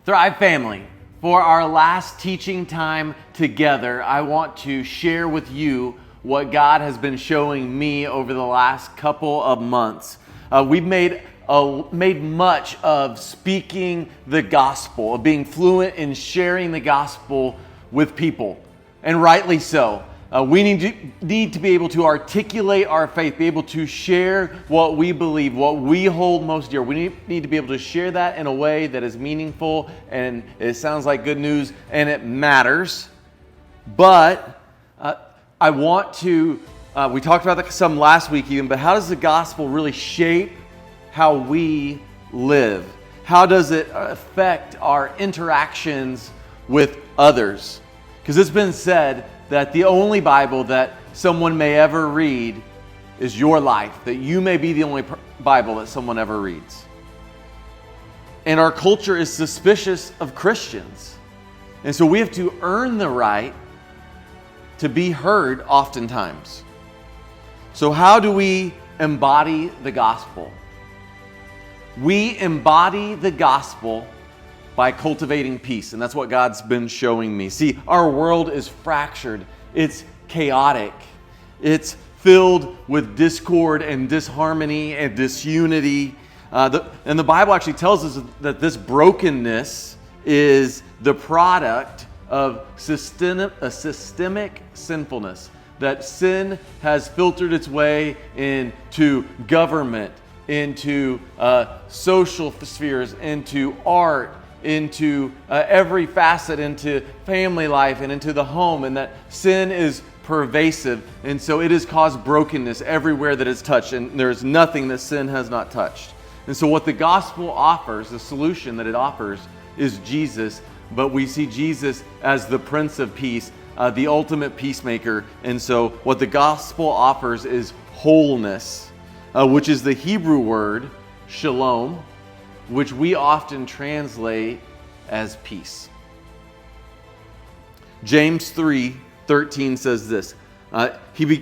Thrive family, for our last teaching time together, I want to share with you what God has been showing me over the last couple of months. We've made much of speaking the gospel, of being fluent in sharing the gospel with people, and rightly so. We need to be able to articulate our faith, be able to share what we believe, what we hold most dear. We need to be able to share that in a way that is meaningful and it sounds like good news and it matters. But I want to, we talked about that some last week even, but how does the gospel really shape how we live? How does it affect our interactions with others? Because it's been said that the only Bible that someone may ever read is your life, that you may be the only Bible that someone ever reads. And our culture is suspicious of Christians. And so we have to earn the right to be heard oftentimes. So how do we embody the gospel? We embody the gospel by cultivating peace. And that's what God's been showing me. See, our world is fractured. It's chaotic. It's filled with discord and disharmony and disunity. And the Bible actually tells us that this brokenness is the product of systemic sinfulness. That sin has filtered its way into government, into social spheres, into art, into every facet, into family life and into the home, and that sin is pervasive, and so it has caused brokenness everywhere that it's touched, and there's nothing that sin has not touched. And so what the gospel offers, the solution that it offers, is Jesus, but we see Jesus as the Prince of Peace, the ultimate peacemaker. And so what the gospel offers is wholeness, which is the Hebrew word shalom, which we often translate as peace. James 3:13 says this.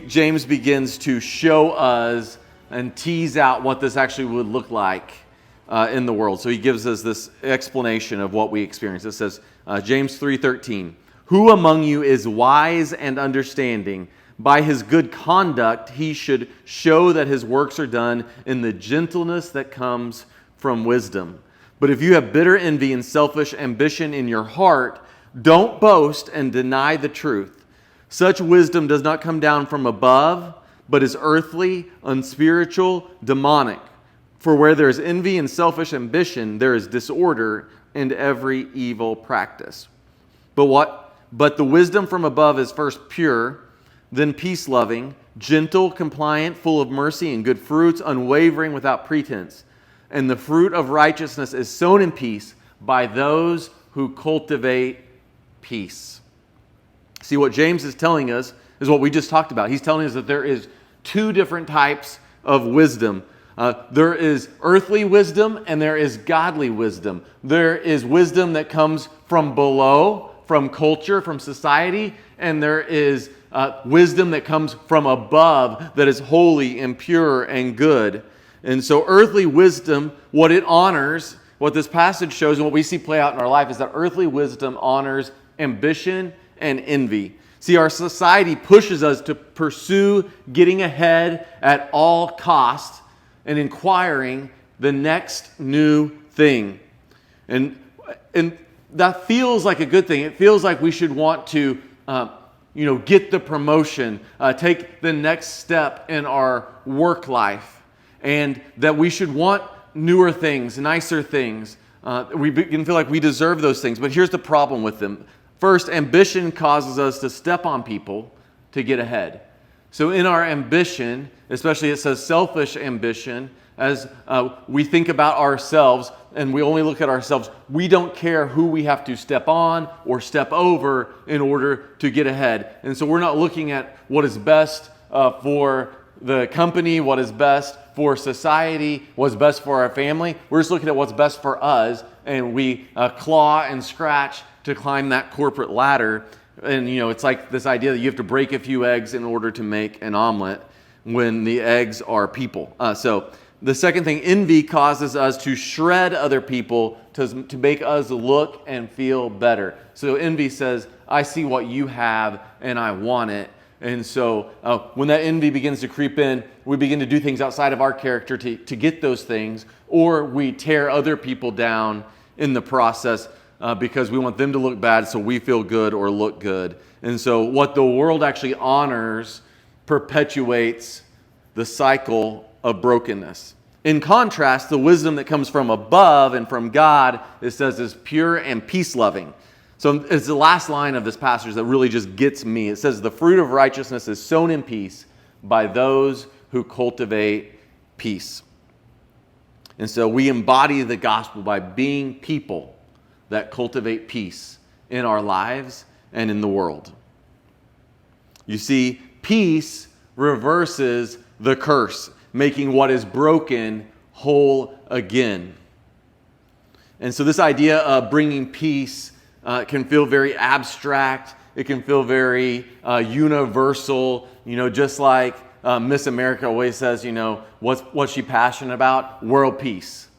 James begins to show us and tease out what this actually would look like in the world. So he gives us this explanation of what we experience. It says, James 3:13, "Who among you is wise and understanding? By his good conduct he should show that his works are done in the gentleness that comes from wisdom. But if you have bitter envy and selfish ambition in your heart, don't boast and deny the truth. Such wisdom does not come down from above, but is earthly, unspiritual, demonic. For where there is envy and selfish ambition, there is disorder and every evil practice. But the wisdom from above is first pure, then peace-loving, gentle, compliant, full of mercy and good fruits, unwavering, without pretense. And the fruit of righteousness is sown in peace by those who cultivate peace." See, what James is telling us is what we just talked about. He's telling us that there is two different types of wisdom. There is earthly wisdom and there is godly wisdom. There is wisdom that comes from below, from culture, from society, and there is wisdom that comes from above that is holy and pure and good. And so earthly wisdom, what it honors, what this passage shows and what we see play out in our life is that earthly wisdom honors ambition and envy. See, our society pushes us to pursue getting ahead at all costs and acquiring the next new thing. And that feels like a good thing. It feels like we should want to get the promotion, take the next step in our work life. And that we should want newer things, nicer things. We can feel like we deserve those things. But here's the problem with them. First, ambition causes us to step on people to get ahead. So in our ambition, especially it says selfish ambition, as we think about ourselves and we only look at ourselves, we don't care who we have to step on or step over in order to get ahead. And so we're not looking at what is best for the company, what is best for society, what's best for our family. We're just looking at what's best for us, and we claw and scratch to climb that corporate ladder. And it's like this idea that you have to break a few eggs in order to make an omelet when the eggs are people. So The second thing, envy causes us to shred other people to make us look and feel better. So envy says, I see what you have and I want it. And so when that envy begins to creep in, we begin to do things outside of our character to get those things, or we tear other people down in the process because we want them to look bad so we feel good or look good. And so what the world actually honors perpetuates the cycle of brokenness. In contrast, the wisdom that comes from above and from God, it says, is pure and peace-loving. So it's the last line of this passage that really just gets me. It says, the fruit of righteousness is sown in peace by those who cultivate peace. And so we embody the gospel by being people that cultivate peace in our lives and in the world. You see, peace reverses the curse, making what is broken whole again. And so this idea of bringing peace can feel very abstract. It can feel very universal. Just like Miss America always says, what's she passionate about? World peace.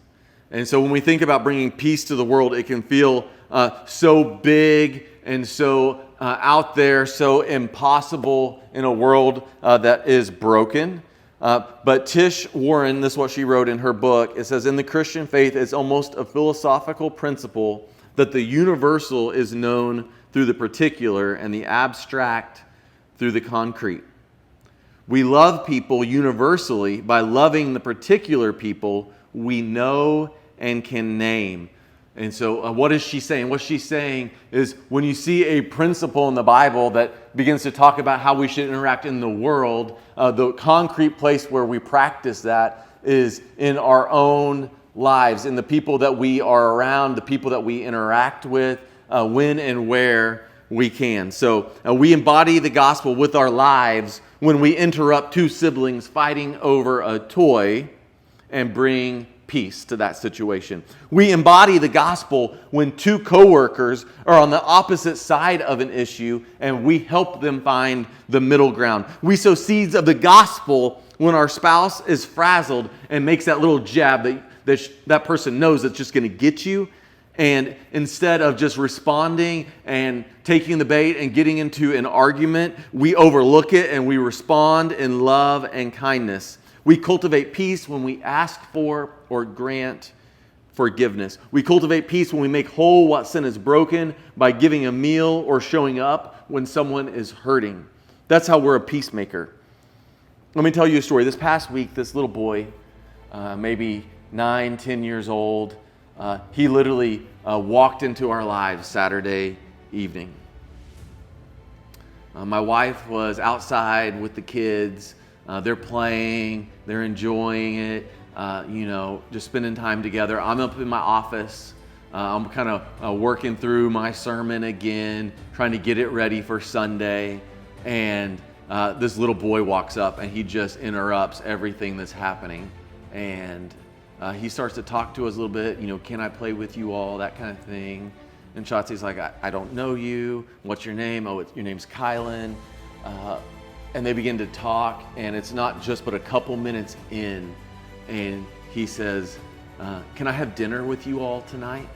And so when we think about bringing peace to the world, it can feel so big and so out there, so impossible in a world that is broken. But Tish Warren, this is what she wrote in her book. It says, in the Christian faith, it's almost a philosophical principle that the universal is known through the particular and the abstract through the concrete. We love people universally by loving the particular people we know and can name. And so what is she saying? What she's saying is when you see a principle in the Bible that begins to talk about how we should interact in the world, the concrete place where we practice that is in our own lives, in the people that we are around, the people that we interact with, when and where we can. So we embody the gospel with our lives when we interrupt two siblings fighting over a toy and bring peace to that situation. We embody the gospel when two coworkers are on the opposite side of an issue and we help them find the middle ground. We sow seeds of the gospel when our spouse is frazzled and makes that little jab that person knows that's just going to get you. And instead of just responding and taking the bait and getting into an argument, we overlook it and we respond in love and kindness. We cultivate peace when we ask for or grant forgiveness. We cultivate peace when we make whole what sin is broken by giving a meal or showing up when someone is hurting. That's how we're a peacemaker. Let me tell you a story. This past week, this little boy, maybe 9, 10 years old, he literally walked into our lives Saturday evening. My wife was outside with the kids. They're playing, they're enjoying it, just spending time together. I'm up in my office. I'm kind of working through my sermon again, trying to get it ready for Sunday. And this little boy walks up and he just interrupts everything that's happening. And he starts to talk to us a little bit, can I play with you all, that kind of thing. And Shotzi's like, I don't know you. What's your name? Oh, your name's Kylan. And they begin to talk, and it's not just but a couple minutes in, and he says, can I have dinner with you all tonight?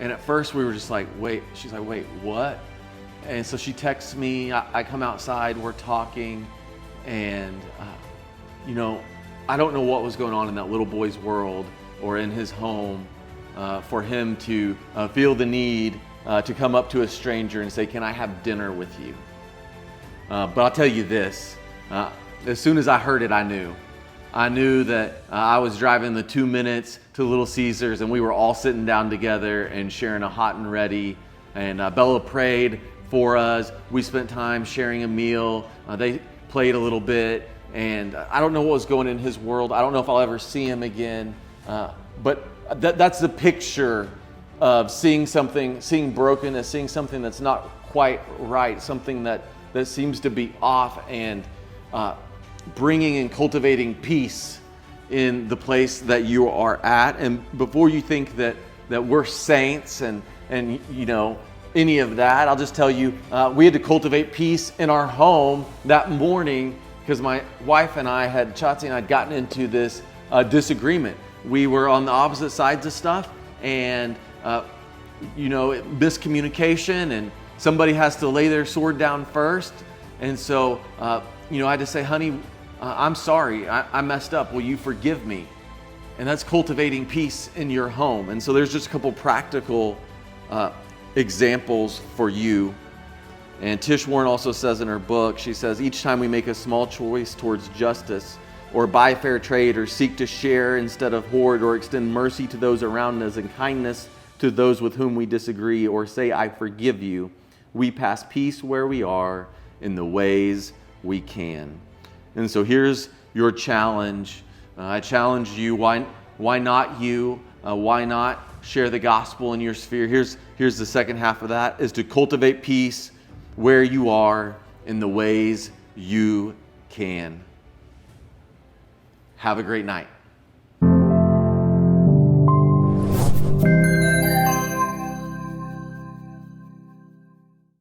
And at first we were just like, wait, she's like, wait, what? And so she texts me, I come outside, we're talking, and I don't know what was going on in that little boy's world or in his home for him to feel the need to come up to a stranger and say, can I have dinner with you? But I'll tell you this, as soon as I heard it, I knew that I was driving the 2 minutes to Little Caesars and we were all sitting down together and sharing a hot and ready. And Bella prayed for us. We spent time sharing a meal. They played a little bit. And I don't know what was going in his world. I don't know if I'll ever see him again. But that's the picture of seeing brokenness, seeing something that's not quite right, something that seems to be off, and bringing and cultivating peace in the place that you are at. And before you think that we're saints and any of that, I'll just tell you, we had to cultivate peace in our home that morning because my wife and I Chatsi and I had gotten into this disagreement. We were on the opposite sides of stuff, and miscommunication, and somebody has to lay their sword down first. And so, I had to say, honey, I'm sorry, I messed up. Will you forgive me? And that's cultivating peace in your home. And so there's just a couple practical examples for you. And Tish Warren also says in her book, she says, each time we make a small choice towards justice, or buy fair trade, or seek to share instead of hoard, or extend mercy to those around us and kindness to those with whom we disagree, or say, I forgive you, we pass peace where we are in the ways we can. And so here's your challenge. I challenge you, why not you? Why not share the gospel in your sphere? Here's the second half of that, is to cultivate peace where you are in the ways you can. Have a great night.